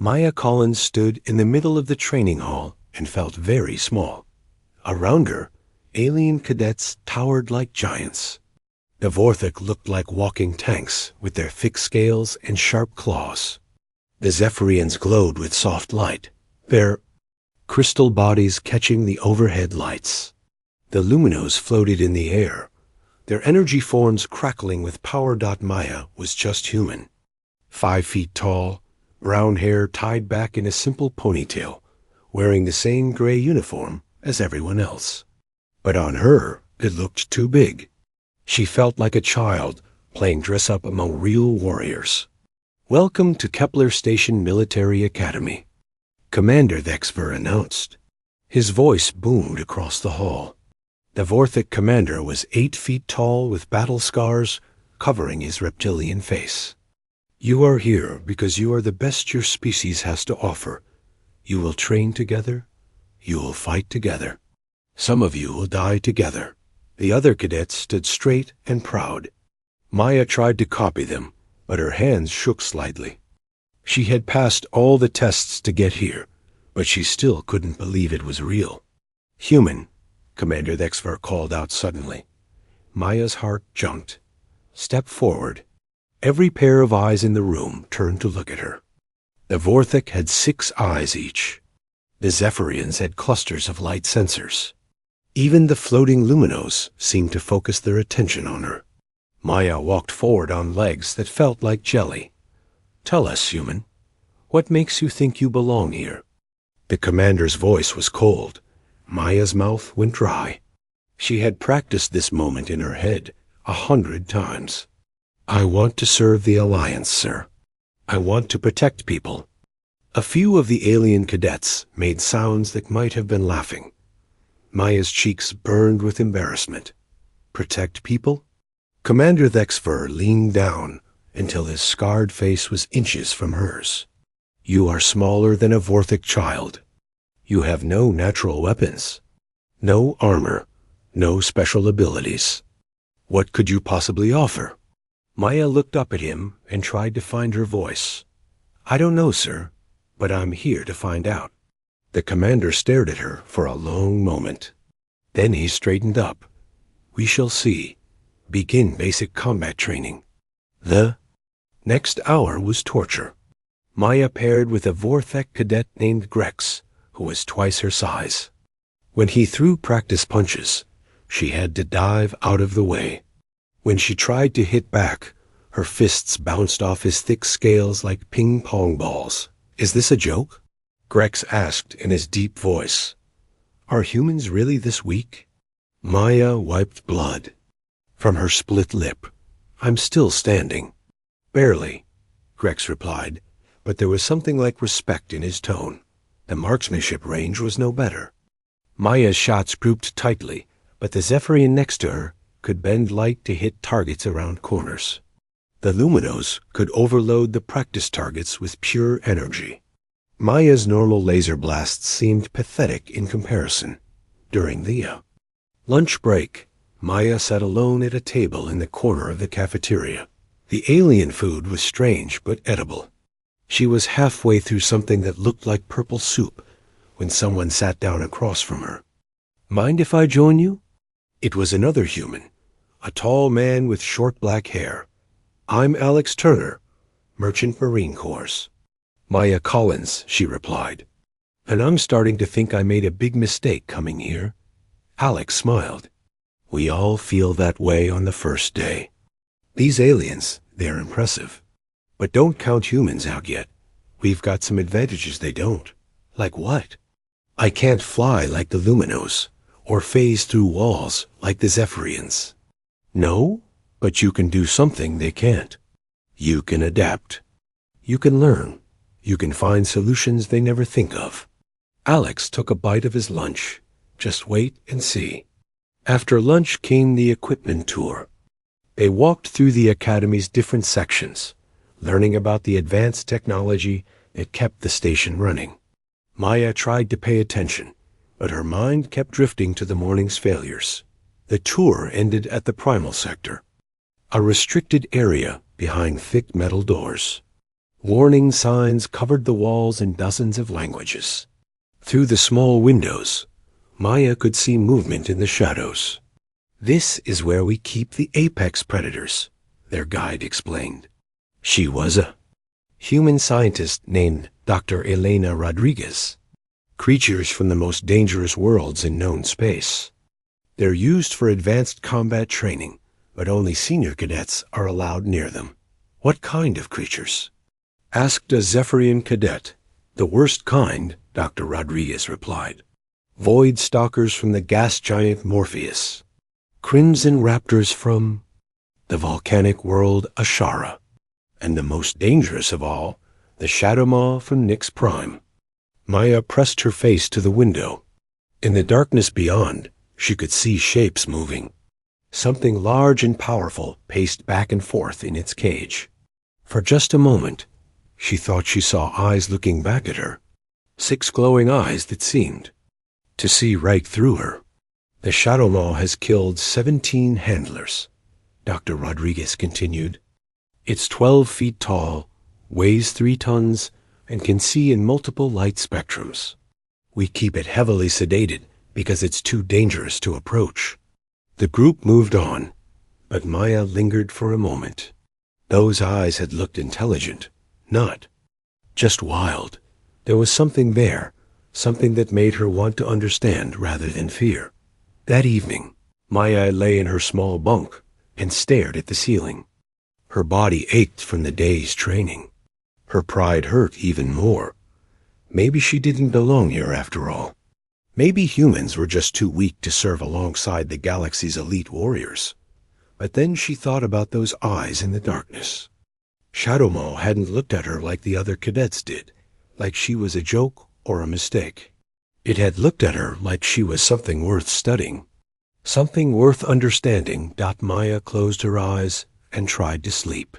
Maya Collins stood in the middle of the training hall and felt very small. Around her, alien cadets towered like giants. The Vorthok looked like walking tanks with their thick scales and sharp claws. The Zephyrians glowed with soft light, their crystal bodies catching the overhead lights. The Luminos floated in the air, their energy forms crackling with power. Maya was just human. 5 feet tall, brown hair tied back in a simple ponytail, wearing the same gray uniform as everyone else. But on her, it looked too big. She felt like a child playing dress-up among real warriors. "Welcome to Kepler Station Military Academy," Commander Thexver announced. His voice boomed across the hall. The Vorthok commander was 8 feet tall with battle scars covering his reptilian face. "You are here because you are the best your species has to offer. You will train together. You will fight together. Some of you will die together." The other cadets stood straight and proud. Maya tried to copy them, but her hands shook slightly. She had passed all the tests to get here, but she still couldn't believe it was real. "Human," Commander Thexver called out suddenly. Maya's heart jumped. "Step forward." Every pair of eyes in the room turned to look at her. The Vorthok had 6 eyes each. The Zephyrians had clusters of light sensors. Even the floating Luminos seemed to focus their attention on her. Maya walked forward on legs that felt like jelly. "Tell us, human, what makes you think you belong here?" The commander's voice was cold. Maya's mouth went dry. She had practiced this moment in her head 100 times. "I want to serve the Alliance, sir. I want to protect people." A few of the alien cadets made sounds that might have been laughing. Maya's cheeks burned with embarrassment. Protect people? Commander Thexver leaned down until his scarred face was inches from hers. "You are smaller than a Vorthok child. You have no natural weapons, no armor, no special abilities. What could you possibly offer?" Maya looked up at him and tried to find her voice. "I don't know, sir, but I'm here to find out." The commander stared at her for a long moment. Then he straightened up. "We shall see. Begin basic combat training." The next hour was torture. Maya paired with a Vorthok cadet named Grex, who was twice her size. When he threw practice punches, she had to dive out of the way. When she tried to hit back, her fists bounced off his thick scales like ping-pong balls. "Is this a joke?" Grex asked in his deep voice. "Are humans really this weak?" Maya wiped blood from her split lip. "I'm still standing." "Barely," Grex replied, but there was something like respect in his tone. The marksmanship range was no better. Maya's shots grouped tightly, but the Zephyrian next to her could bend light to hit targets around corners. The Luminos could overload the practice targets with pure energy. Maya's normal laser blasts seemed pathetic in comparison. During the lunch break, Maya sat alone at a table in the corner of the cafeteria. The alien food was strange but edible. She was halfway through something that looked like purple soup when someone sat down across from her. "Mind if I join you?" It was another human, a tall man with short black hair. "I'm Alex Turner, Merchant Marine Corps." "Maya Collins," she replied. "And I'm starting to think I made a big mistake coming here." Alex smiled. "We all feel that way on the first day. These aliens, they're impressive. But don't count humans out yet. We've got some advantages they don't." "Like what?" "I can't fly like the Luminos, or phase through walls like the Zephyrians." "No, but you can do something they can't. You can adapt. You can learn. You can find solutions they never think of." Alex took a bite of his lunch. Just wait and see. After lunch came the equipment tour. They walked through the Academy's different sections, learning about the advanced technology that kept the station running. Maya tried to pay attention, but her mind kept drifting to the morning's failures. The tour ended at the primal sector, a restricted area behind thick metal doors. Warning signs covered the walls in dozens of languages. Through the small windows, Maya could see movement in the shadows. "This is where we keep the apex predators," their guide explained. She was a human scientist named Dr. Elena Rodriguez. Creatures from the most dangerous worlds in known space. They're used for advanced combat training, but only senior cadets are allowed near them. "What kind of creatures?" asked a Zephyrian cadet. "The worst kind," Dr. Rodriguez replied. "Void stalkers from the gas giant Morpheus. Crimson raptors from the volcanic world Ashara. And the most dangerous of all, the Shadow Maw from Nyx Prime." Maya pressed her face to the window. In the darkness beyond, she could see shapes moving. Something large and powerful paced back and forth in its cage. For just a moment, she thought she saw eyes looking back at her. 6 glowing eyes that seemed to see right through her. "The Shadow Maw has killed 17 handlers," Dr. Rodriguez continued. "It's 12 feet tall, weighs 3 tons, and can see in multiple light spectrums. We keep it heavily sedated because it's too dangerous to approach." The group moved on, but Maya lingered for a moment. Those eyes had looked intelligent, not just wild. There was something there, something that made her want to understand rather than fear. That evening, Maya lay in her small bunk and stared at the ceiling. Her body ached from the day's training. Her pride hurt even more. Maybe she didn't belong here after all. Maybe humans were just too weak to serve alongside the galaxy's elite warriors. But then she thought about those eyes in the darkness. Shadow Maw hadn't looked at her like the other cadets did, like she was a joke or a mistake. It had looked at her like she was something worth studying, something worth understanding. Maya closed her eyes and tried to sleep.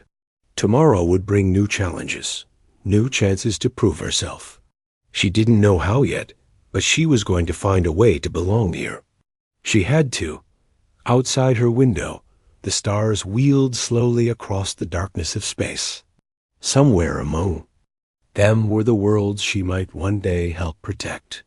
Tomorrow would bring new challenges, new chances to prove herself. She didn't know how yet, but she was going to find a way to belong here. She had to. Outside her window, the stars wheeled slowly across the darkness of space. Somewhere among them were the worlds she might one day help protect.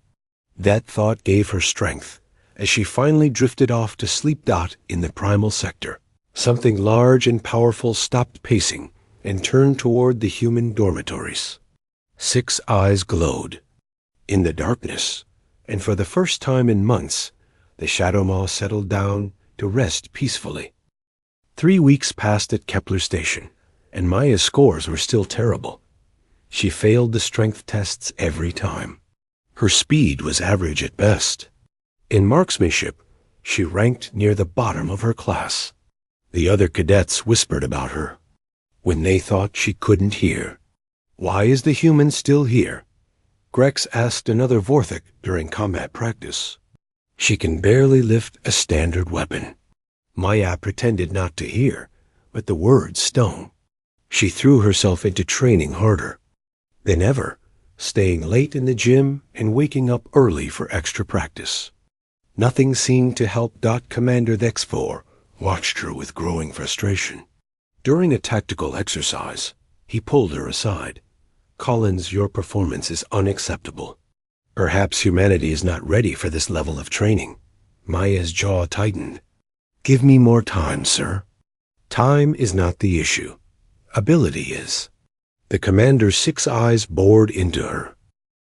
That thought gave her strength as she finally drifted off to sleep. In the primal sector, something large and powerful stopped pacing and turned toward the human dormitories. 6 eyes glowed in the darkness, and for the first time in months, the Shadow Maw settled down to rest peacefully. 3 weeks passed at Kepler Station, and Maya's scores were still terrible. She failed the strength tests every time. Her speed was average at best. In marksmanship, she ranked near the bottom of her class. The other cadets whispered about her when they thought she couldn't hear. "Why is the human still here?" Grex asked another Vorthik during combat practice. "She can barely lift a standard weapon." Maya pretended not to hear, but the words stung. She threw herself into training harder than ever, staying late in the gym and waking up early for extra practice. Nothing seemed to help. Commander Thexfor watched her with growing frustration. During a tactical exercise, he pulled her aside. "Collins, your performance is unacceptable. Perhaps humanity is not ready for this level of training." Maya's jaw tightened. "Give me more time, sir." "Time is not the issue. Ability is." The commander's 6 eyes bored into her.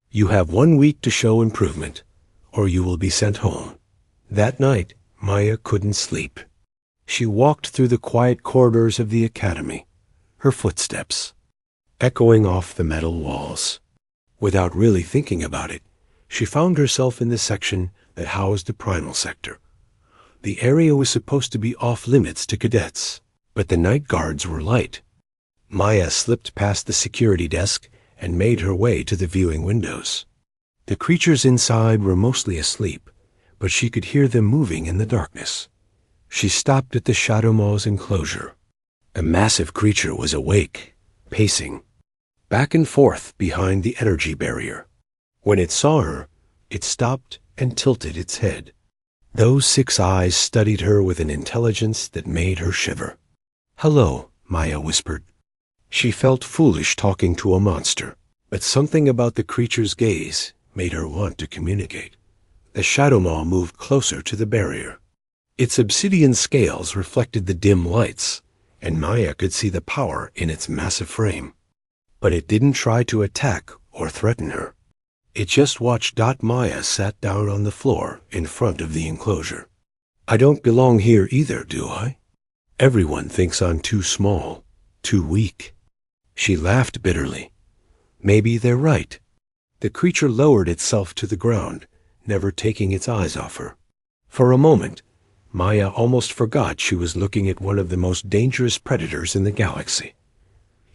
"You have 1 week to show improvement, or you will be sent home." That night, Maya couldn't sleep. She walked through the quiet corridors of the academy, her footsteps echoing off the metal walls. Without really thinking about it, she found herself in the section that housed the primal sector. The area was supposed to be off limits to cadets, but the night guards were light. Maya slipped past the security desk and made her way to the viewing windows. The creatures inside were mostly asleep, but she could hear them moving in the darkness. She stopped at the Shadow Maw's enclosure. A massive creature was awake, pacing back and forth behind the energy barrier. When it saw her, it stopped and tilted its head. Those 6 eyes studied her with an intelligence that made her shiver. "Hello," Maya whispered. She felt foolish talking to a monster, but something about the creature's gaze made her want to communicate. The shadow maw moved closer to the barrier. Its obsidian scales reflected the dim lights, and Maya could see the power in its massive frame. But it didn't try to attack or threaten her. It just watched. Maya sat down on the floor in front of the enclosure. I don't belong here either, do I? Everyone thinks I'm too small, too weak. She laughed bitterly. Maybe they're right. The creature lowered itself to the ground, never taking its eyes off her. For a moment, Maya almost forgot she was looking at one of the most dangerous predators in the galaxy.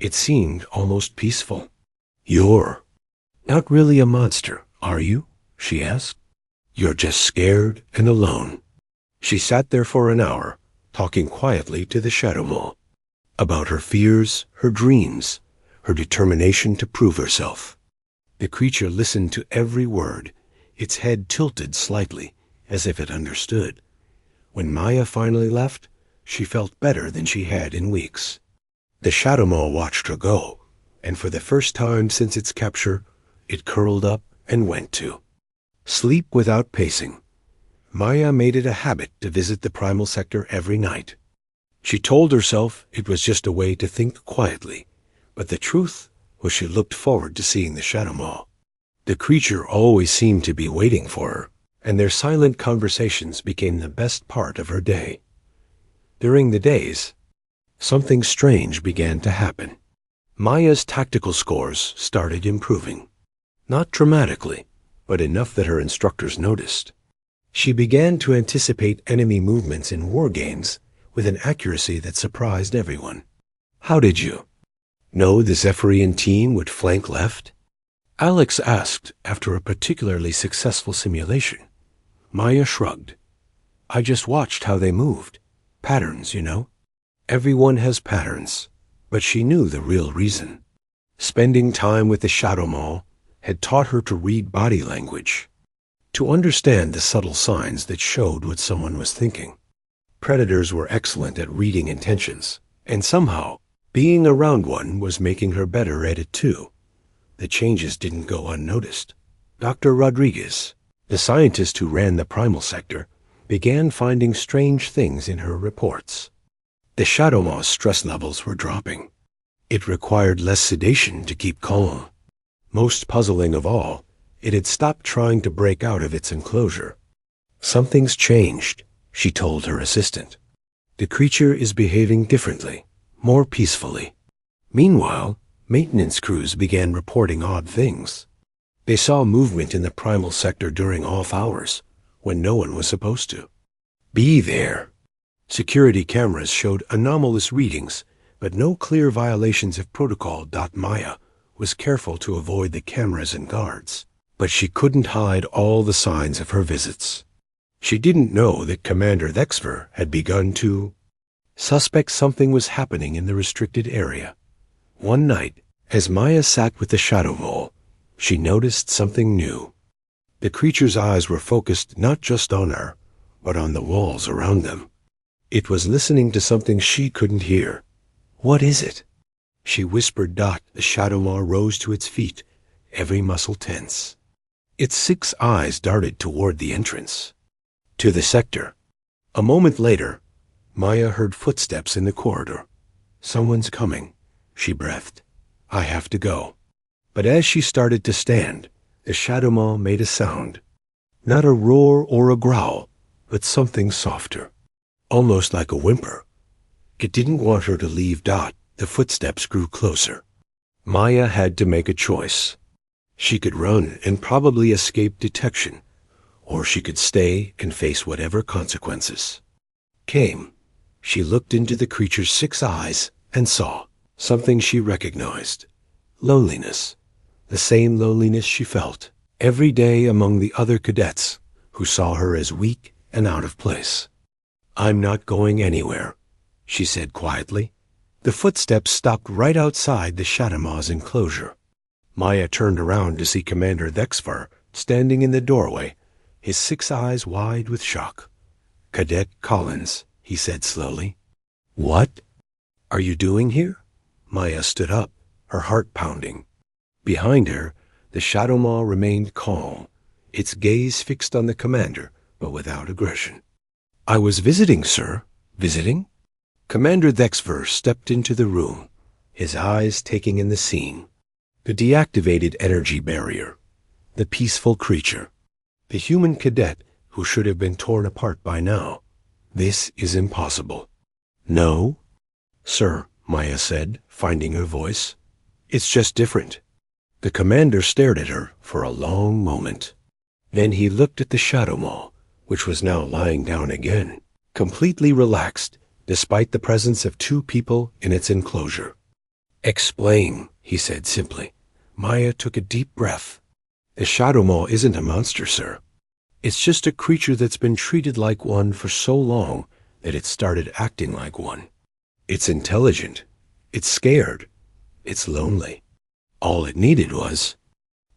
It seemed almost peaceful. You're not really a monster, are you? She asked. You're just scared and alone. She sat there for an hour, talking quietly to the shadow maw, about her fears, her dreams, her determination to prove herself. The creature listened to every word, its head tilted slightly, as if it understood. When Maya finally left, she felt better than she had in weeks. The shadow maw watched her go, and for the first time since its capture, it curled up and went to sleep without pacing. Maya made it a habit to visit the primal sector every night. She told herself it was just a way to think quietly, but the truth was she looked forward to seeing the shadow maw. The creature always seemed to be waiting for her, and their silent conversations became the best part of her day. During the days, something strange began to happen. Maya's tactical scores started improving. Not dramatically, but enough that her instructors noticed. She began to anticipate enemy movements in war games with an accuracy that surprised everyone. How did you know the Zephyrian team would flank left? Alex asked after a particularly successful simulation. Maya shrugged. I just watched how they moved. Patterns, you know. Everyone has patterns, but she knew the real reason. Spending time with the shadow maw had taught her to read body language, to understand the subtle signs that showed what someone was thinking. Predators were excellent at reading intentions, and somehow being around one was making her better at it too. The changes didn't go unnoticed. Dr. Rodriguez, the scientist who ran the primal sector, began finding strange things in her reports. The shadow maw's stress levels were dropping. It required less sedation to keep calm. Most puzzling of all, it had stopped trying to break out of its enclosure. Something's changed, she told her assistant. The creature is behaving differently, more peacefully. Meanwhile, maintenance crews began reporting odd things. They saw movement in the primal sector during off hours, when no one was supposed to be there. Security cameras showed anomalous readings, but no clear violations of protocol. Maya was careful to avoid the cameras and guards, but she couldn't hide all the signs of her visits. She didn't know that Commander Thexver had begun to suspect something was happening in the restricted area. One night, as Maya sat with the shadow mole, she noticed something new. The creature's eyes were focused not just on her, but on the walls around them. It was listening to something she couldn't hear. What is it? She whispered. The shadow maw rose to its feet, every muscle tense. Its 6 eyes darted toward the entrance to the sector. A moment later, Maya heard footsteps in the corridor. Someone's coming, she breathed. I have to go. But as she started to stand, the shadow maw made a sound. Not a roar or a growl, but something softer, almost like a whimper. It didn't want her to leave. The footsteps grew closer. Maya had to make a choice. She could run and probably escape detection, or she could stay and face whatever consequences came. She looked into the creature's 6 eyes and saw something she recognized. Loneliness. The same loneliness she felt every day among the other cadets who saw her as weak and out of place. I'm not going anywhere, she said quietly. The footsteps stopped right outside the shadow maw's enclosure. Maya turned around to see Commander Thexvar standing in the doorway, his 6 eyes wide with shock. Cadet Collins, he said slowly. What are you doing here? Maya stood up, her heart pounding. Behind her, the Shadow Maw remained calm, its gaze fixed on the commander, but without aggression. "I was visiting, sir. Visiting?" Commander Thexver stepped into the room, his eyes taking in the scene. The deactivated energy barrier, the peaceful creature, the human cadet who should have been torn apart by now. This is impossible. "No, sir," Maya said, finding her voice. "It's just different." The commander stared at her for a long moment. Then he looked at the Shadow Maw, which was now lying down again, completely relaxed, despite the presence of two people in its enclosure. "Explain," he said simply. Maya took a deep breath. "The Shadow Maw isn't a monster, sir. It's just a creature that's been treated like one for so long that it started acting like one. It's intelligent. It's scared. It's lonely. All it needed was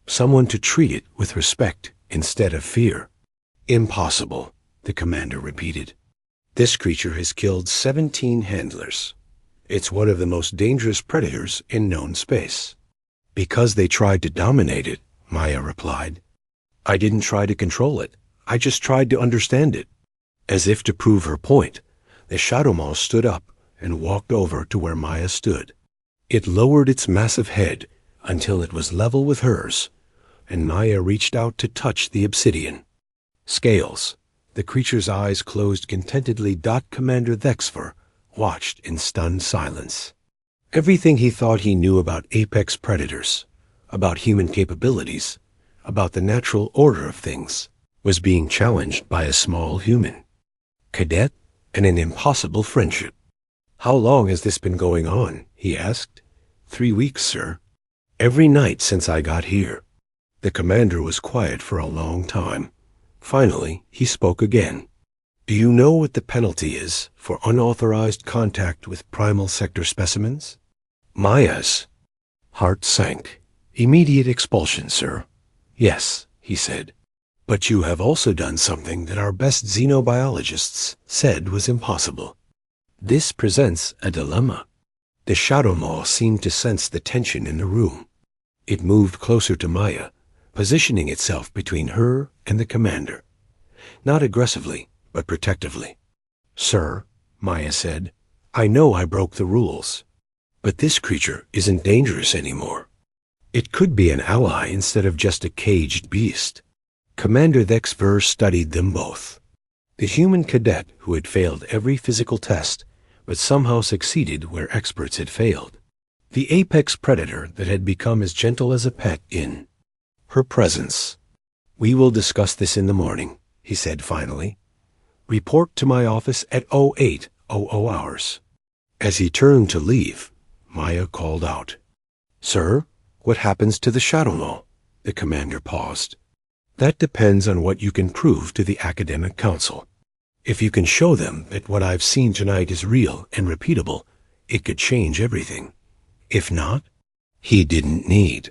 someone to treat it with respect instead of fear." "Impossible," the commander repeated. "This creature has killed 17 handlers. It's one of the most dangerous predators in known space." "Because they tried to dominate it," Maya replied. "I didn't try to control it. I just tried to understand it." As if to prove her point, the Shadow Maw stood up and walked over to where Maya stood. It lowered its massive head until it was level with hers, and Maya reached out to touch the obsidian. Scales, the creature's eyes closed contentedly. Commander Thexver watched in stunned silence. Everything he thought he knew about apex predators, about human capabilities, about the natural order of things, was being challenged by a small human. Cadet and an impossible friendship. "How long has this been going on?" he asked. 3 weeks, sir. Every night since I got here." The commander was quiet for a long time. Finally, he spoke again. "Do you know what the penalty is for unauthorized contact with primal sector specimens?" Maya's heart sank. "Immediate expulsion, sir." "Yes," he said. "But you have also done something that our best xenobiologists said was impossible. This presents a dilemma." The Shadow Maw seemed to sense the tension in the room. It moved closer to Maya, positioning itself between her and the commander. Not aggressively, but protectively. "Sir," Maya said, "I know I broke the rules. But this creature isn't dangerous anymore. It could be an ally instead of just a caged beast." Commander Thexver studied them both. The human cadet who had failed every physical test, but somehow succeeded where experts had failed. The apex predator that had become as gentle as a pet in her presence. "We will discuss this in the morning," he said finally. "Report to my office at 0800 hours. As he turned to leave, Maya called out, "Sir, what happens to the Shadow Maw?" The commander paused. "That depends on what you can prove to the academic council. If you can show them that what I've seen tonight is real and repeatable, it could change everything. If not, he didn't need."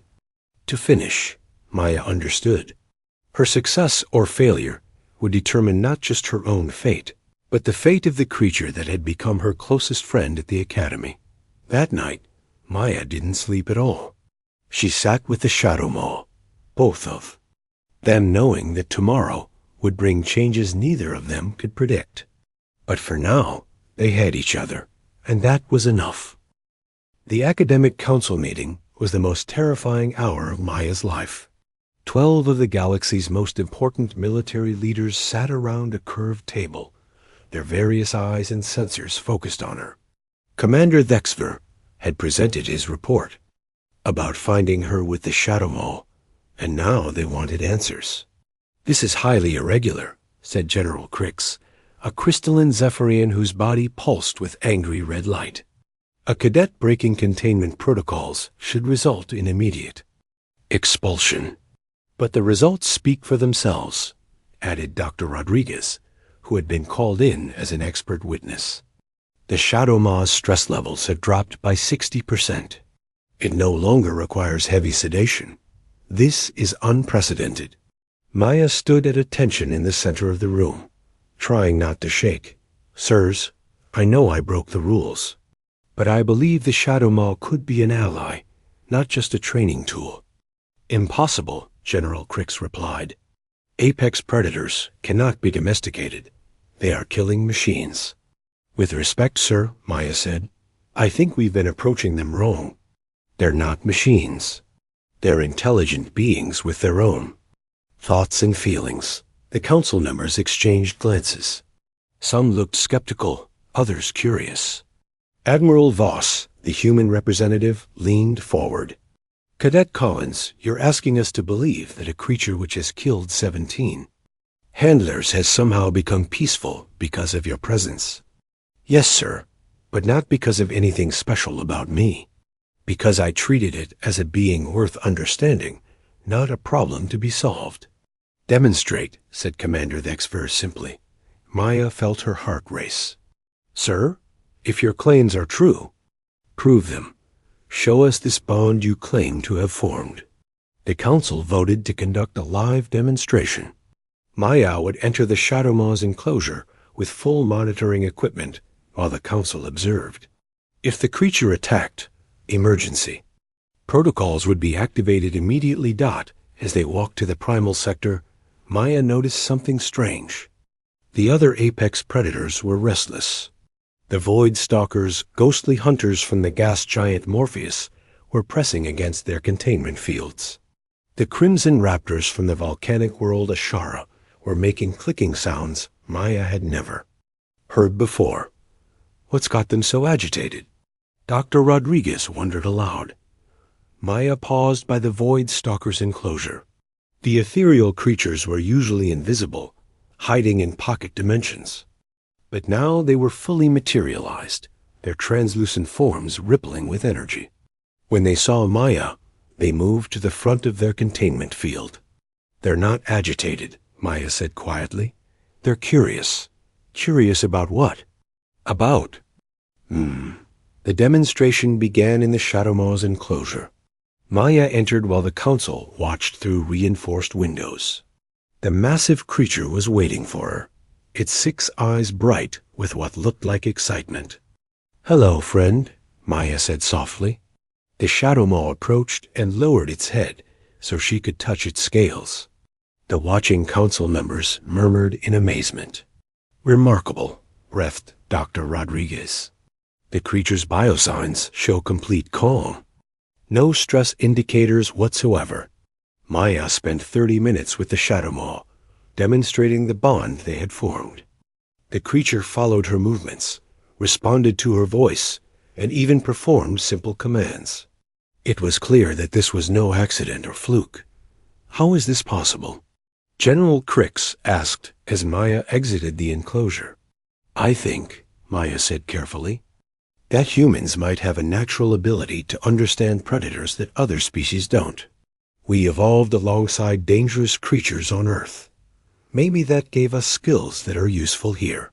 To finish, Maya understood. Her success or failure would determine not just her own fate, but the fate of the creature that had become her closest friend at the academy. That night, Maya didn't sleep at all. She sat with the Shadow Maw, both of them knowing that tomorrow would bring changes neither of them could predict. But for now, they had each other, and that was enough. The academic council meeting was the most terrifying hour of Maya's life. 12 of the galaxy's most important military leaders sat around a curved table, their various eyes and sensors focused on her. Commander Thexver had presented his report about finding her with the Shadow Maw, and now they wanted answers. "This is highly irregular," said General Crix, a crystalline Zephyrian whose body pulsed with angry red light. "A cadet breaking containment protocols should result in immediate expulsion." "But the results speak for themselves," added Dr. Rodriguez, who had been called in as an expert witness. "The Shadow Maw's stress levels have dropped by 60%. It no longer requires heavy sedation. This is unprecedented." Maya stood at attention in the center of the room, trying not to shake. "Sirs, I know I broke the rules. But I believe the Shadow Maw could be an ally, not just a training tool. Impossible, General Crix replied. Apex predators cannot be domesticated. They are killing machines. With respect, sir, Maya said, I think we've been approaching them wrong. They're not machines. They're intelligent beings with their own thoughts and feelings. The council members exchanged glances. Some looked skeptical, others curious. Admiral Voss, the human representative, leaned forward. Cadet Collins, you're asking us to believe that a creature which has killed 17 handlers has somehow become peaceful because of your presence. Yes, sir, but not because of anything special about me. Because I treated it as a being worth understanding, not a problem to be solved. Demonstrate, said Commander Thexver simply. Maya felt her heart race. Sir, if your claims are true, prove them. Show us this bond you claim to have formed. The council voted to conduct a live demonstration. Maya would enter the Shadow Maw's enclosure with full monitoring equipment while the council observed. If the creature attacked, emergency. Protocols would be activated immediately. As they walked to the primal sector, Maya noticed something strange. The other apex predators were restless. The Void Stalkers, ghostly hunters from the gas giant Morpheus, were pressing against their containment fields. The Crimson Raptors from the volcanic world Ashara were making clicking sounds Maya had never heard before. What's got them so agitated? Dr. Rodriguez wondered aloud. Maya paused by the Void Stalker's enclosure. The ethereal creatures were usually invisible, hiding in pocket dimensions. But now they were fully materialized, their translucent forms rippling with energy. When they saw Maya, they moved to the front of their containment field. They're not agitated, Maya said quietly. They're curious. Curious about what? About. The demonstration began in the Shadow Maw's enclosure. Maya entered while the council watched through reinforced windows. The massive creature was waiting for her, its 6 eyes bright with what looked like excitement. Hello, friend, Maya said softly. The Shadow Maw approached and lowered its head so she could touch its scales. The watching council members murmured in amazement. Remarkable, breathed Dr. Rodriguez. The creature's biosigns show complete calm. No stress indicators whatsoever. Maya spent 30 minutes with the Shadow Maw, demonstrating the bond they had formed. The creature followed her movements, responded to her voice, and even performed simple commands. It was clear that this was no accident or fluke. How is this possible? General Crix asked as Maya exited the enclosure. I think, Maya said carefully, that humans might have a natural ability to understand predators that other species don't. We evolved alongside dangerous creatures on Earth. Maybe that gave us skills that are useful here.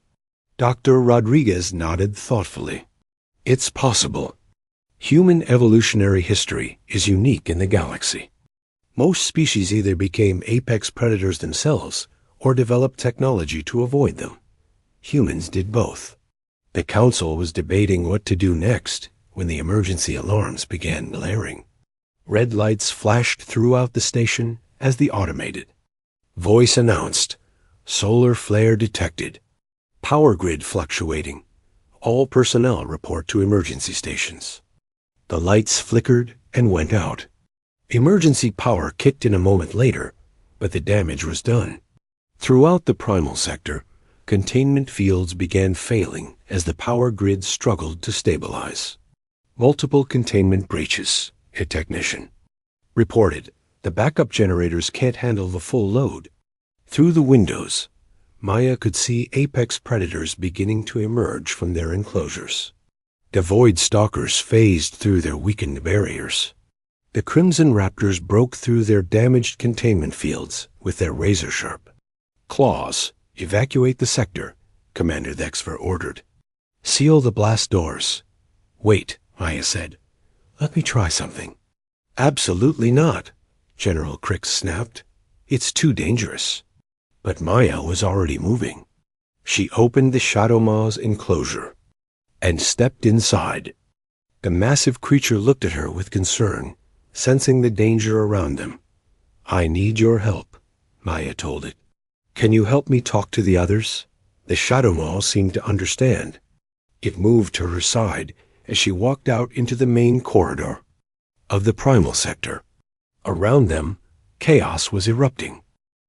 Dr. Rodriguez nodded thoughtfully. It's possible. Human evolutionary history is unique in the galaxy. Most species either became apex predators themselves or developed technology to avoid them. Humans did both. The council was debating what to do next when the emergency alarms began blaring. Red lights flashed throughout the station as the automated voice announced, solar flare detected, power grid fluctuating. All personnel report to emergency stations. The lights flickered and went out. Emergency power kicked in a moment later, but the damage was done. Throughout the primal sector, containment fields began failing as the power grid struggled to stabilize. Multiple containment breaches, a technician reported. The backup generators can't handle the full load. Through the windows, Maya could see apex predators beginning to emerge from their enclosures. The Void Stalkers phased through their weakened barriers. The Crimson Raptors broke through their damaged containment fields with their razor-sharp claws. Evacuate the sector, Commander Thexver ordered. Seal the blast doors. Wait, Maya said. Let me try something. Absolutely not, General Crix snapped. It's too dangerous. But Maya was already moving. She opened the Shadow Maw's enclosure and stepped inside. The massive creature looked at her with concern, sensing the danger around them. "I need your help," Maya told it. "Can you help me talk to the others?" The Shadow Maw seemed to understand. It moved to her side as she walked out into the main corridor of the primal sector. Around them, chaos was erupting.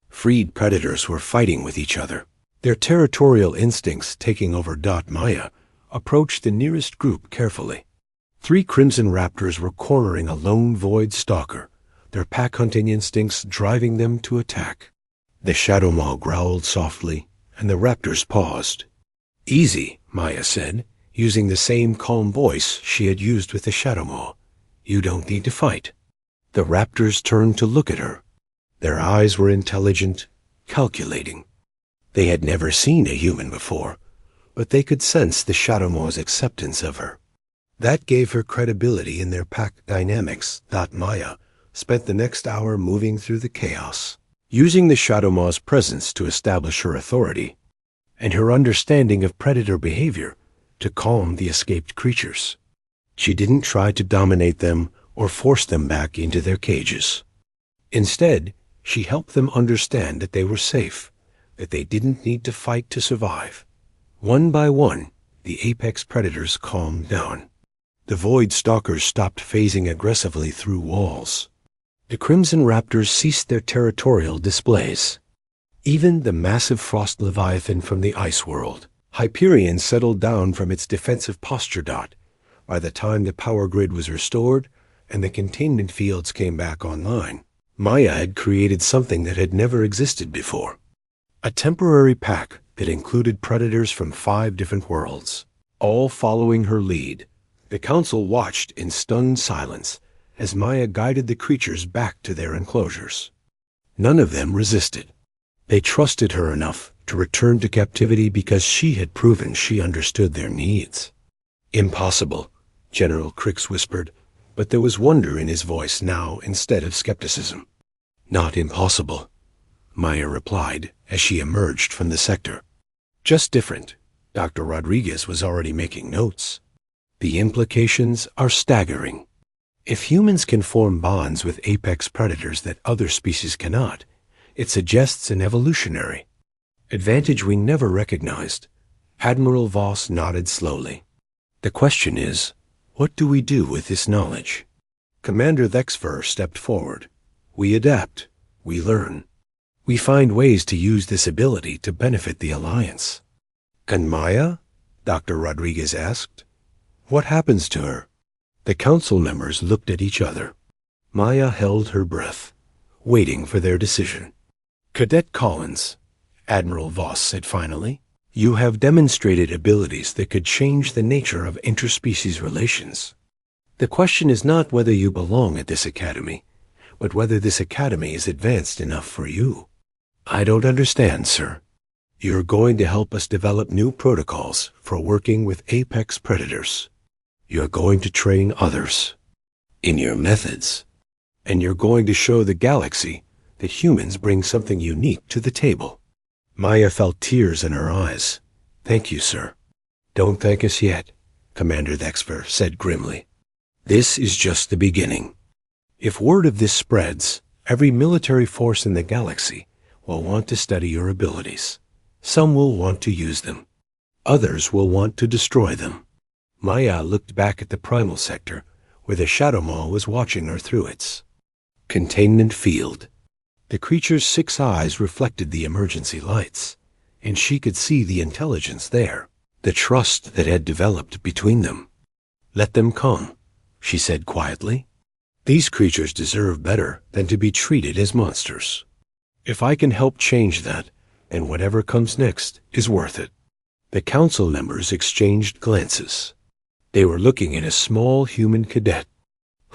Freed predators were fighting with each other. Their territorial instincts taking over. Maya approached the nearest group carefully. 3 crimson raptors were cornering a lone void stalker, their pack-hunting instincts driving them to attack. The Shadow Maw growled softly, and the raptors paused. "Easy," Maya said, using the same calm voice she had used with the Shadow Maw. "You don't need to fight." The raptors turned to look at her. Their eyes were intelligent, calculating. They had never seen a human before, but they could sense the Shadow Maw's acceptance of her. That gave her credibility in their pack dynamics. Maya spent the next hour moving through the chaos, using the Shadow Maw's presence to establish her authority, and her understanding of predator behavior to calm the escaped creatures. She didn't try to dominate them or force them back into their cages. Instead, she helped them understand that they were safe, that they didn't need to fight to survive. One by one, the apex predators calmed down. The void stalkers stopped phasing aggressively through walls. The crimson raptors ceased their territorial displays. Even the massive frost leviathan from the ice world, Hyperion, settled down from its defensive posture. By the time the power grid was restored and the containment fields came back online, Maya had created something that had never existed before. A temporary pack that included predators from 5 different worlds, all following her lead. The council watched in stunned silence as Maya guided the creatures back to their enclosures. None of them resisted. They trusted her enough to return to captivity because she had proven she understood their needs. "Impossible," General Crix whispered, but there was wonder in his voice now instead of skepticism. "Not impossible," Maya replied as she emerged from the sector. "Just different." Dr. Rodriguez was already making notes. "The implications are staggering. If humans can form bonds with apex predators that other species cannot, it suggests an evolutionary advantage we never recognized." Admiral Voss nodded slowly. "The question is, what do we do with this knowledge?" Commander Thexfer stepped forward. "We adapt. We learn. We find ways to use this ability to benefit the Alliance." "And Maya?" Dr. Rodriguez asked. "What happens to her?" The council members looked at each other. Maya held her breath, waiting for their decision. "Cadet Collins," Admiral Voss said finally, "you have demonstrated abilities that could change the nature of interspecies relations. The question is not whether you belong at this academy, but whether this academy is advanced enough for you." "I don't understand, sir." "You're going to help us develop new protocols for working with apex predators. You're going to train others in your methods, and you're going to show the galaxy that humans bring something unique to the table." Maya felt tears in her eyes. "Thank you, sir." "Don't thank us yet," Commander Thexfer said grimly. "This is just the beginning. If word of this spreads, every military force in the galaxy will want to study your abilities. Some will want to use them. Others will want to destroy them." Maya looked back at the primal sector, where the Shadow Maw was watching her through its containment field. The creature's 6 eyes reflected the emergency lights, and she could see the intelligence there, the trust that had developed between them. "Let them come," she said quietly. "These creatures deserve better than to be treated as monsters. If I can help change that, then whatever comes next is worth it." The council members exchanged glances. They were looking at a small human cadet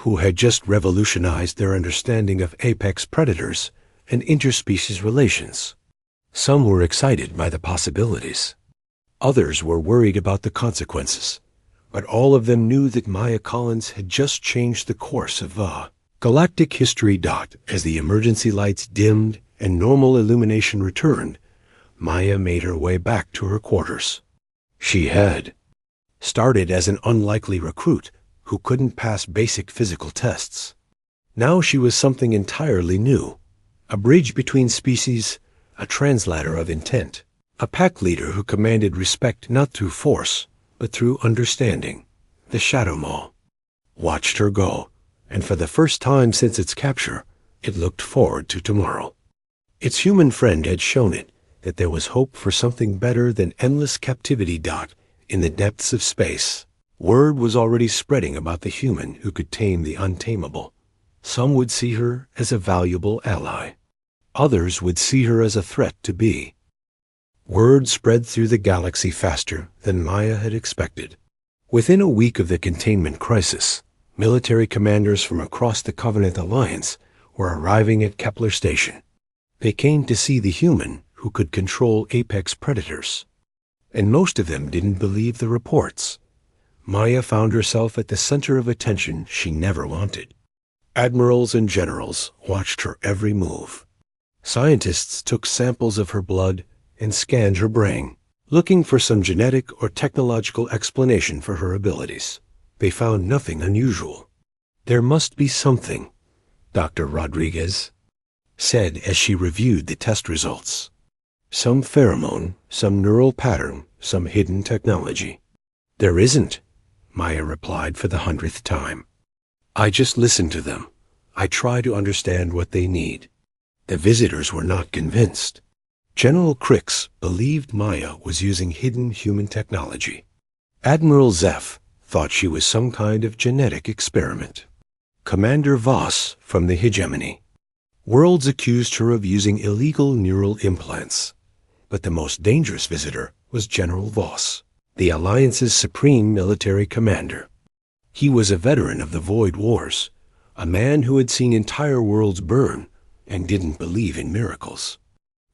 who had just revolutionized their understanding of apex predators and interspecies relations. Some were excited by the possibilities. Others were worried about the consequences. But all of them knew that Maya Collins had just changed the course of galactic history. As the emergency lights dimmed and normal illumination returned, Maya made her way back to her quarters. She had started as an unlikely recruit who couldn't pass basic physical tests. Now she was something entirely new, a bridge between species, a translator of intent, a pack leader who commanded respect not through force, but through understanding. The Shadow Maw watched her go, and for the first time since its capture, it looked forward to tomorrow. Its human friend had shown it that there was hope for something better than endless captivity. In the depths of space, word was already spreading about the human who could tame the untamable. Some would see her as a valuable ally. Others would see her as a threat to be. Word spread through the galaxy faster than Maya had expected. Within a week of the containment crisis, military commanders from across the Covenant Alliance were arriving at Kepler Station. They came to see the human who could control apex predators. And most of them didn't believe the reports. Maya found herself at the center of attention she never wanted. Admirals and generals watched her every move. Scientists took samples of her blood and scanned her brain, looking for some genetic or technological explanation for her abilities. They found nothing unusual. There must be something, Dr. Rodriguez said as she reviewed the test results. Some pheromone, some neural pattern, some hidden technology. There isn't, Maya replied for the 100th time. I just listen to them. I try to understand what they need. The visitors were not convinced. General Crix believed Maya was using hidden human technology. Admiral Zeph thought she was some kind of genetic experiment. Commander Voss from the hegemony. Worlds accused her of using illegal neural implants. But the most dangerous visitor was General Voss, the Alliance's supreme military commander. He was a veteran of the Void Wars, a man who had seen entire worlds burn and didn't believe in miracles.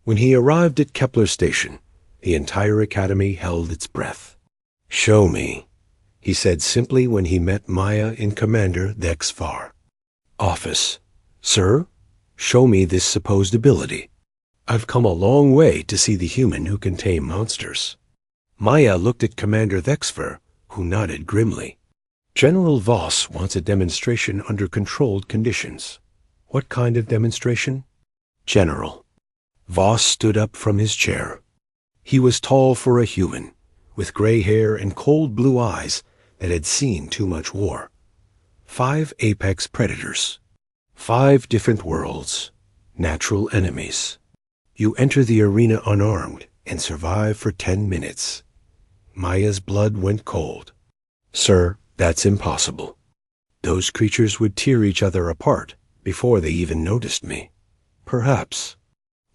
When he arrived at Kepler Station, the entire Academy held its breath. Show me, he said simply when he met Maya in Commander Thexvar. Office. Sir, show me this supposed ability. I've come a long way to see the human who can tame monsters. Maya looked at Commander Thexvar, who nodded grimly. General Voss wants a demonstration under controlled conditions. What kind of demonstration? General. Voss stood up from his chair. He was tall for a human, with gray hair and cold blue eyes that had seen too much war. 5 apex predators. 5 different worlds. Natural enemies. You enter the arena unarmed and survive for 10 minutes. Maya's blood went cold. Sir, that's impossible. Those creatures would tear each other apart before they even noticed me. Perhaps.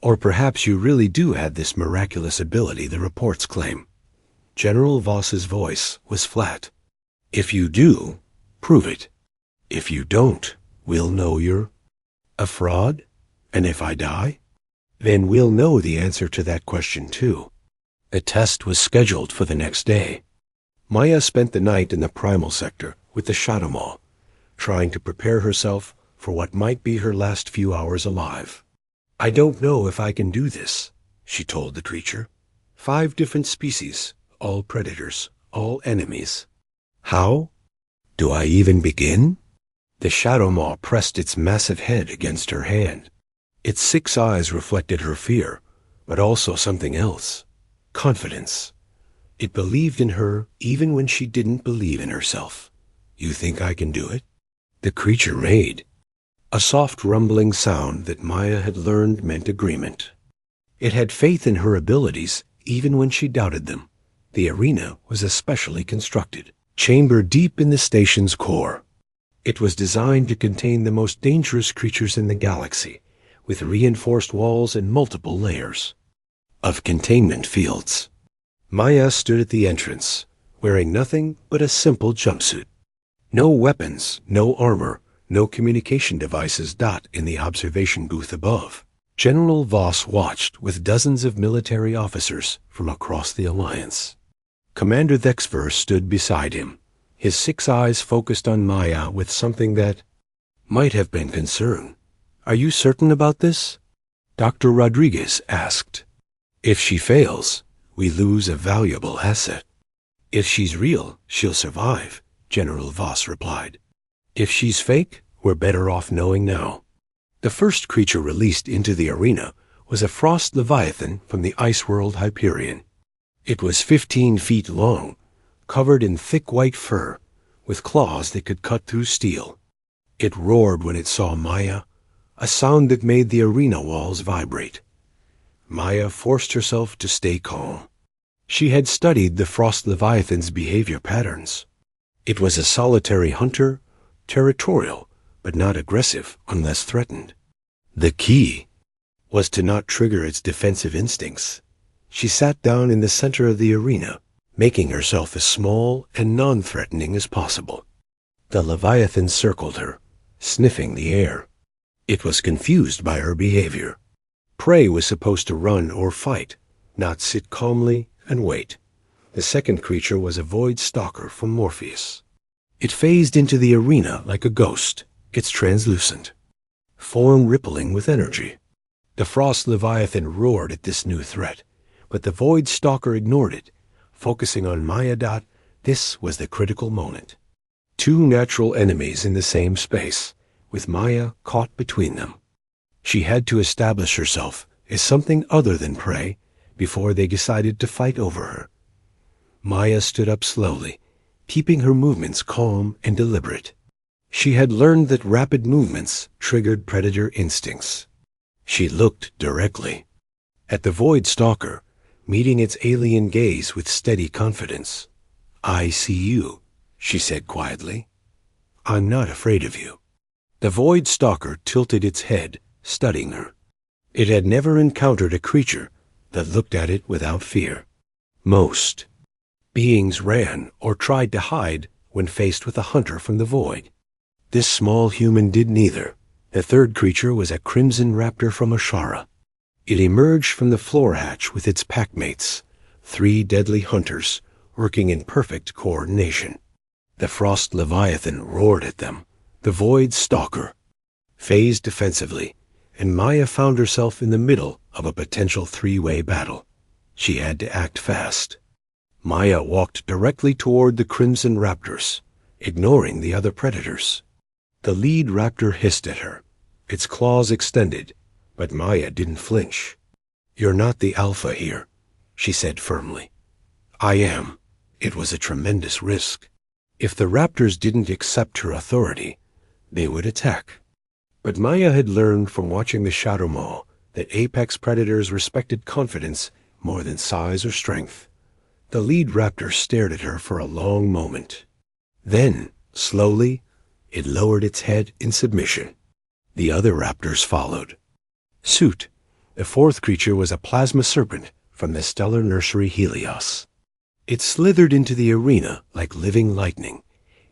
Or perhaps you really do have this miraculous ability the reports claim. General Voss's voice was flat. If you do, prove it. If you don't, we'll know you're a fraud. And if I die, then we'll know the answer to that question too. The test was scheduled for the next day. Maya spent the night in the primal sector with the Shadow Maw, trying to prepare herself for what might be her last few hours alive. I don't know if I can do this, she told the creature. 5 different species, all predators, all enemies. How? Do I even begin? The Shadow Maw pressed its massive head against her hand. Its 6 eyes reflected her fear, but also something else. Confidence. It believed in her even when she didn't believe in herself. You think I can do it? The creature made a soft rumbling sound that Maya had learned meant agreement. It had faith in her abilities even when she doubted them. The arena was especially constructed, chambered deep in the station's core. It was designed to contain the most dangerous creatures in the galaxy, with reinforced walls and multiple layers of containment fields. Maya stood at the entrance, wearing nothing but a simple jumpsuit. No weapons, no armor, no communication devices. In the observation booth above, General Voss watched with dozens of military officers from across the Alliance. Commander Thexvar stood beside him, his 6 eyes focused on Maya with something that might have been concern. Are you certain about this? Dr. Rodriguez asked. If she fails, we lose a valuable asset. If she's real, she'll survive, General Voss replied. If she's fake, we're better off knowing now. The first creature released into the arena was a frost leviathan from the ice world Hyperion. It was 15 feet long, covered in thick white fur, with claws that could cut through steel. It roared when it saw Maya, a sound that made the arena walls vibrate. Maya forced herself to stay calm. She had studied the frost leviathan's behavior patterns. It was a solitary hunter, territorial, but not aggressive unless threatened. The key was to not trigger its defensive instincts. She sat down in the center of the arena, making herself as small and non-threatening as possible. The leviathan circled her, sniffing the air. It was confused by her behavior. Prey was supposed to run or fight, not sit calmly and wait. The second creature was a void stalker from Morpheus. It phased into the arena like a ghost, its translucent form rippling with energy. The frost leviathan roared at this new threat, but the void stalker ignored it, focusing on Maya. This was the critical moment. Two natural enemies in the same space, with Maya caught between them. She had to establish herself as something other than prey before they decided to fight over her. Maya stood up slowly, keeping her movements calm and deliberate. She had learned that rapid movements triggered predator instincts. She looked directly at the void stalker, meeting its alien gaze with steady confidence. "I see you," she said quietly. "I'm not afraid of you." The void stalker tilted its head, studying her. It had never encountered a creature that looked at it without fear. Most beings ran or tried to hide when faced with a hunter from the void. This small human did neither. The third creature was a crimson raptor from Ashara. It emerged from the floor hatch with its packmates, 3 deadly hunters working in perfect coordination. The frost leviathan roared at them. The void stalker phased defensively, and Maya found herself in the middle of a potential 3-way battle. She had to act fast. Maya walked directly toward the crimson raptors, ignoring the other predators. The lead raptor hissed at her, its claws extended, but Maya didn't flinch. "You're not the alpha here," she said firmly. "I am." It was a tremendous risk. If the raptors didn't accept her authority, they would attack. But Maya had learned from watching the Shadow Maw that apex predators respected confidence more than size or strength. The lead raptor stared at her for a long moment. Then, slowly, it lowered its head in submission. The other raptors followed suit. The fourth creature was a plasma serpent from the stellar nursery Helios. It slithered into the arena like living lightning,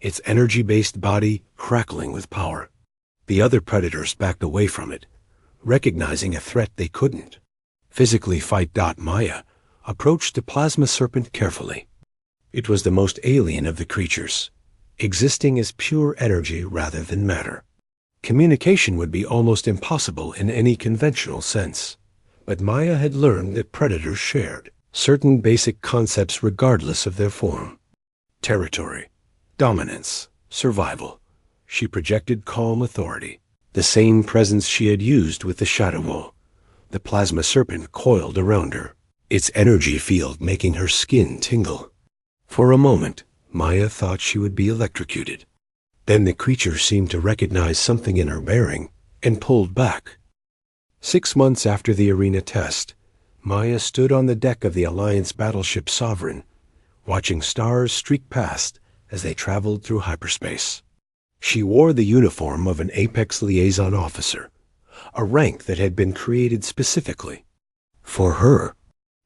its energy-based body crackling with power. The other predators backed away from it, recognizing a threat they couldn't physically fight. Maya approached the plasma serpent carefully. It was the most alien of the creatures, existing as pure energy rather than matter. Communication would be almost impossible in any conventional sense, but Maya had learned that predators shared certain basic concepts regardless of their form. Territory, dominance, survival. She projected calm authority, the same presence she had used with the Shadow Maw. The plasma serpent coiled around her, its energy field making her skin tingle. For a moment, Maya thought she would be electrocuted. Then the creature seemed to recognize something in her bearing and pulled back. 6 months after the arena test, Maya stood on the deck of the Alliance battleship Sovereign, watching stars streak past as they traveled through hyperspace. She wore the uniform of an Apex Liaison Officer, a rank that had been created specifically for her.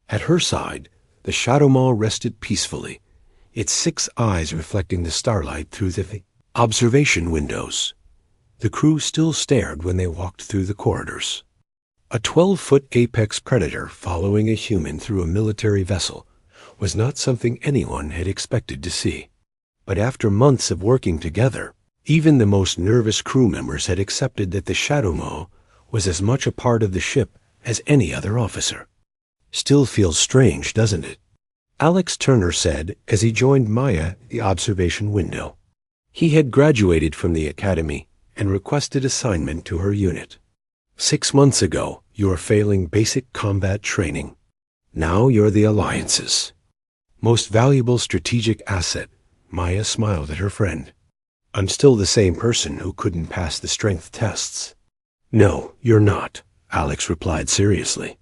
At her side, the Shadow Maw rested peacefully, its 6 eyes reflecting the starlight through the observation windows. The crew still stared when they walked through the corridors. A 12-foot apex predator following a human through a military vessel was not something anyone had expected to see. But after months of working together, even the most nervous crew members had accepted that the Shadow Maw was as much a part of the ship as any other officer. "Still feels strange, doesn't it?" Alex Turner said as he joined Maya at the observation window. He had graduated from the academy and requested assignment to her unit. 6 months ago, you were failing basic combat training. Now you're the Alliance's most valuable strategic asset. Maya smiled at her friend. I'm still the same person who couldn't pass the strength tests. No, you're not, Alex replied seriously.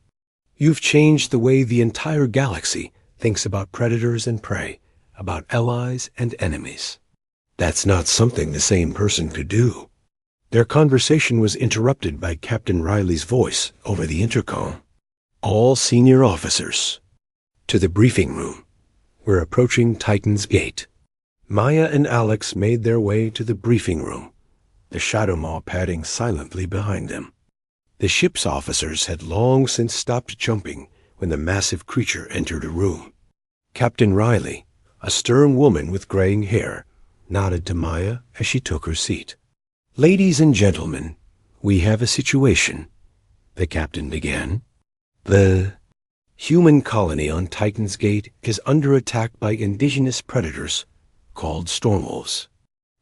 You've changed the way the entire galaxy thinks about predators and prey, about allies and enemies. That's not something the same person could do. Their conversation was interrupted by Captain Riley's voice over the intercom. All senior officers, to the briefing room. We're approaching Titan's Gate. Maya and Alex made their way to the briefing room, the Shadow Maw padding silently behind them. The ship's officers had long since stopped jumping when the massive creature entered a room. Captain Riley, a stern woman with graying hair, nodded to Maya as she took her seat. Ladies and gentlemen, we have a situation, the captain began. The human colony on Titan's Gate is under attack by indigenous predators called stormwolves.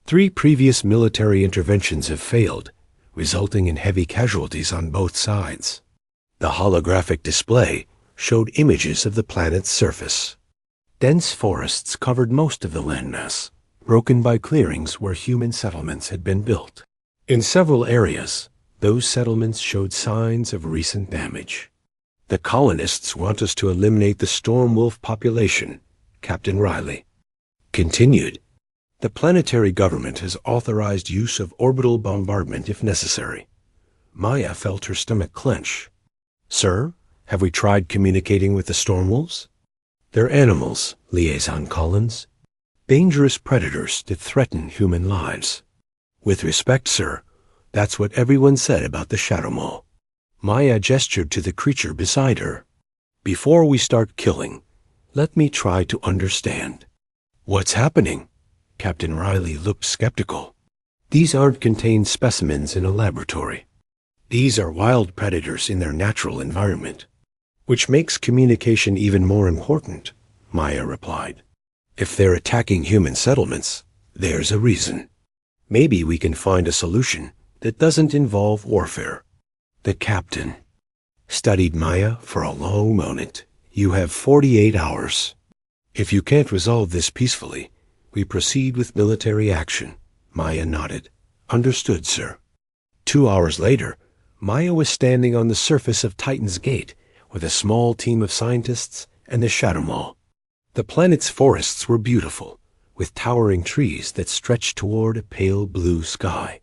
3 previous military interventions have failed, resulting in heavy casualties on both sides. The holographic display showed images of the planet's surface. Dense forests covered most of the landmass, broken by clearings where human settlements had been built. In several areas, those settlements showed signs of recent damage. The colonists want us to eliminate the stormwolf population, Captain Riley continued. The planetary government has authorized use of orbital bombardment if necessary. Maya felt her stomach clench. Sir, have we tried communicating with the stormwolves? They're animals, Liaison Collins. Dangerous predators that threaten human lives. With respect, sir, that's what everyone said about the Shadow Maw. Maya gestured to the creature beside her. Before we start killing, let me try to understand. What's happening? Captain Riley looked skeptical. These aren't contained specimens in a laboratory. These are wild predators in their natural environment, which makes communication even more important, Maya replied. If they're attacking human settlements, there's a reason. Maybe we can find a solution that doesn't involve warfare. The captain studied Maya for a long moment. You have 48 hours. If you can't resolve this peacefully, we proceed with military action. Maya nodded. Understood, sir. 2 hours later, Maya was standing on the surface of Titan's Gate with a small team of scientists and the Shadow Maw. The planet's forests were beautiful, with towering trees that stretched toward a pale blue sky.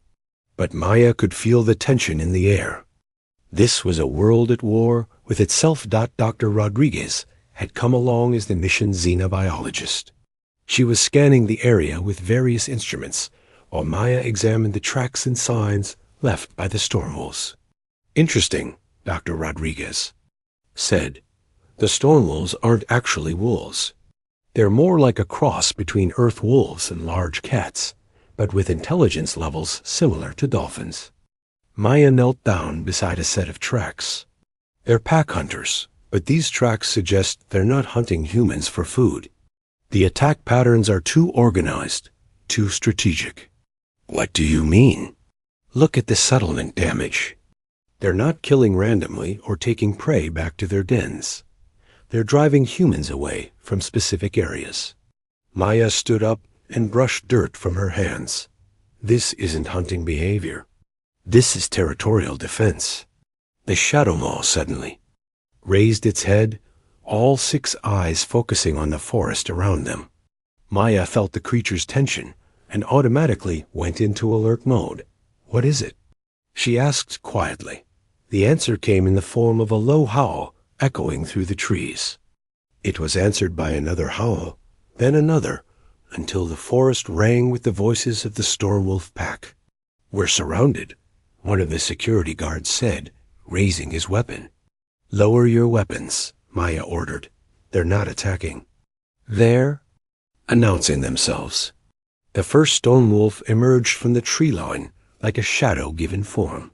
But Maya could feel the tension in the air. This was a world at war with itself. Dr. Rodriguez had come along as the mission's xenobiologist. She was scanning the area with various instruments, while Maya examined the tracks and signs left by the stormwolves. Interesting, Dr. Rodriguez said. The stormwolves aren't actually wolves. They're more like a cross between earth wolves and large cats, but with intelligence levels similar to dolphins. Maya knelt down beside a set of tracks. They're pack hunters, but these tracks suggest they're not hunting humans for food. The attack patterns are too organized, too strategic. What do you mean? Look at the settlement damage. They're not killing randomly or taking prey back to their dens. They're driving humans away from specific areas. Maya stood up and brushed dirt from her hands. This isn't hunting behavior. This is territorial defense. The Shadow Maw suddenly raised its head, all 6 eyes focusing on the forest around them. Maya felt the creature's tension and automatically went into alert mode. What is it? She asked quietly. The answer came in the form of a low howl echoing through the trees. It was answered by another howl, then another, until the forest rang with the voices of the Stormwolf pack. We're surrounded, one of the security guards said, raising his weapon. Lower your weapons, Maya ordered. They're not attacking. They're announcing themselves. The first Stormwolf emerged from the tree line like a shadow given form.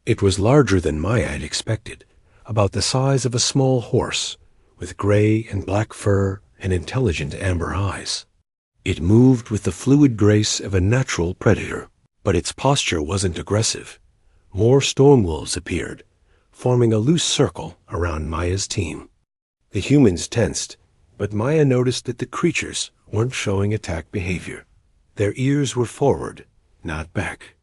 It was larger than Maya had expected, about the size of a small horse, with gray and black fur and intelligent amber eyes. It moved with the fluid grace of a natural predator, but its posture wasn't aggressive. More storm wolves appeared, forming a loose circle around Maya's team. The humans tensed, but Maya noticed that the creatures weren't showing attack behavior. Their ears were forward, not back.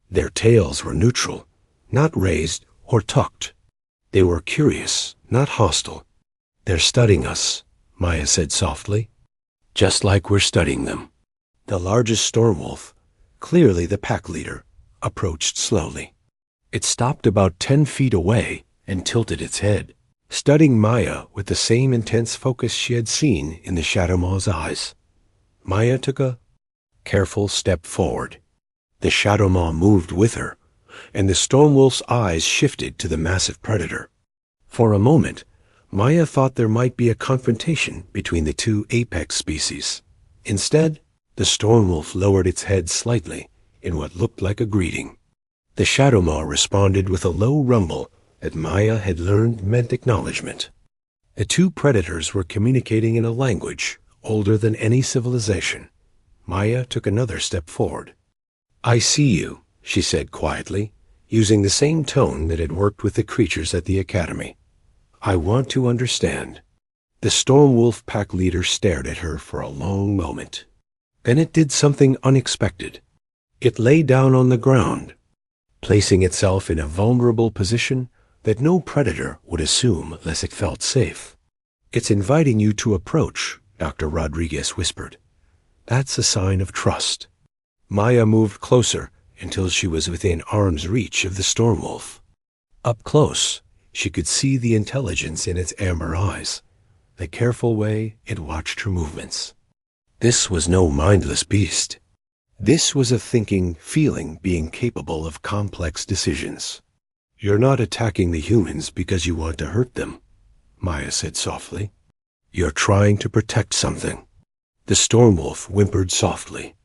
Their tails were neutral, not raised or tucked. They were curious, not hostile. "They're studying us," Maya said softly. "Just like we're studying them." The largest storm wolf, clearly the pack leader, approached slowly. It stopped about 10 feet away and tilted its head, studying Maya with the same intense focus she had seen in the Shadow Maw's eyes. Maya took a careful step forward. The Shadow Maw moved with her, and the storm wolf's eyes shifted to the massive predator. For a moment, Maya thought there might be a confrontation between the two apex species. Instead, the storm wolf lowered its head slightly in what looked like a greeting. The Shadow Maw responded with a low rumble that Maya had learned meant acknowledgement. The two predators were communicating in a language older than any civilization. Maya took another step forward. "I see you," she said quietly, using the same tone that had worked with the creatures at the academy. "I want to understand." The storm wolf pack leader stared at her for a long moment. Then it did something unexpected. It lay down on the ground, placing itself in a vulnerable position that no predator would assume unless it felt safe. "It's inviting you to approach," Dr. Rodriguez whispered. "That's a sign of trust." Maya moved closer until she was within arm's reach of the storm wolf. Up close, she could see the intelligence in its amber eyes, the careful way it watched her movements. This was no mindless beast. This was a thinking, feeling being capable of complex decisions. "You're not attacking the humans because you want to hurt them," Maya said softly. "You're trying to protect something." The storm wolf whimpered softly,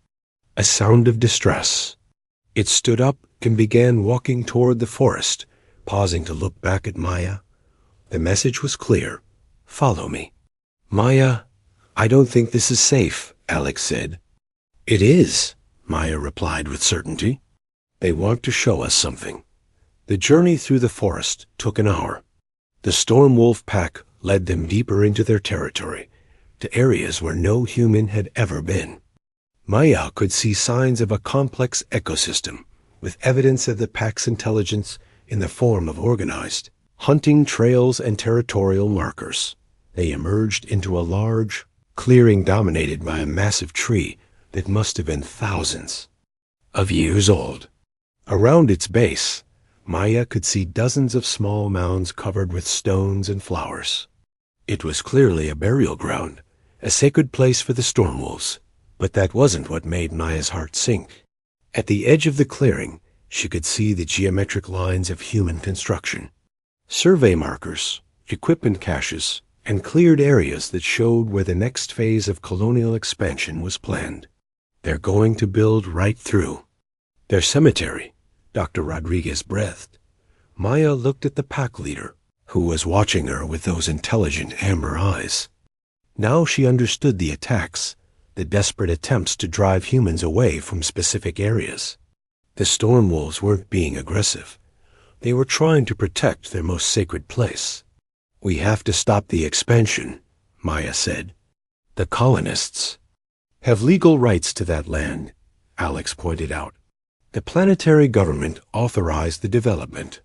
a sound of distress. It stood up and began walking toward the forest, pausing to look back at Maya. The message was clear. "Follow me." "Maya, I don't think this is safe," Alex said. "It is," Maya replied with certainty. "They want to show us something." The journey through the forest took an hour. The storm wolf pack led them deeper into their territory, to areas where no human had ever been. Maya could see signs of a complex ecosystem, with evidence of the pack's intelligence in the form of organized hunting trails and territorial markers. They emerged into a large clearing dominated by a massive tree that must have been thousands of years old. Around its base, Maya could see dozens of small mounds covered with stones and flowers. It was clearly a burial ground, a sacred place for the storm wolves. But that wasn't what made Maya's heart sink. At the edge of the clearing, she could see the geometric lines of human construction. Survey markers, equipment caches, and cleared areas that showed where the next phase of colonial expansion was planned. "They're going to build right through their cemetery," Dr. Rodriguez breathed. Maya looked at the pack leader, who was watching her with those intelligent amber eyes. Now she understood the attacks, the desperate attempts to drive humans away from specific areas. The storm wolves weren't being aggressive. They were trying to protect their most sacred place. "We have to stop the expansion," Maya said. "The colonists have legal rights to that land," Alex pointed out. "The planetary government authorized the development.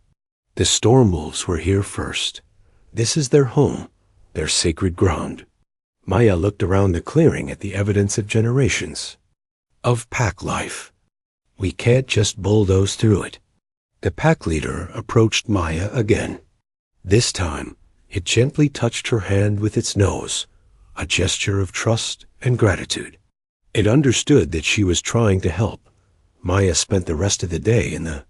The storm wolves were here first. This is their home, their sacred ground." Maya looked around the clearing at the evidence of generations of pack life. "We can't just bulldoze through it." The pack leader approached Maya again. This time, it gently touched her hand with its nose, a gesture of trust and gratitude. It understood that she was trying to help. Maya spent the rest of the day in the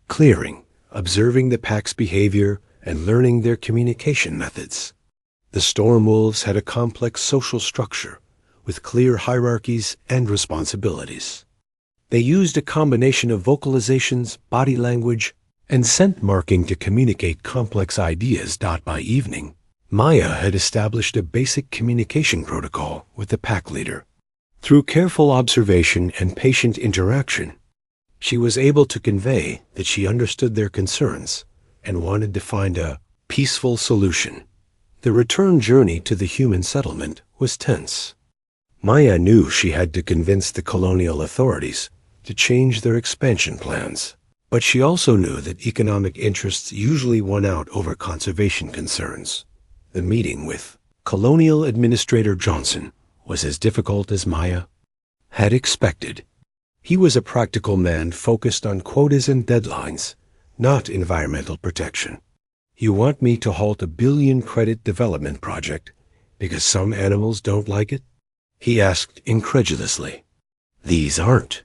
clearing, observing the pack's behavior and learning their communication methods. The storm wolves had a complex social structure with clear hierarchies and responsibilities. They used a combination of vocalizations, body language, and scent marking to communicate complex ideas. By evening, Maya had established a basic communication protocol with the pack leader. Through careful observation and patient interaction, she was able to convey that she understood their concerns and wanted to find a peaceful solution. The return journey to the human settlement was tense. Maya knew she had to convince the colonial authorities to change their expansion plans, but she also knew that economic interests usually won out over conservation concerns. The meeting with Colonial Administrator Johnson was as difficult as Maya had expected. He was a practical man focused on quotas and deadlines, not environmental protection. You want me to halt a billion-credit development project because some animals don't like it? He asked incredulously. These aren't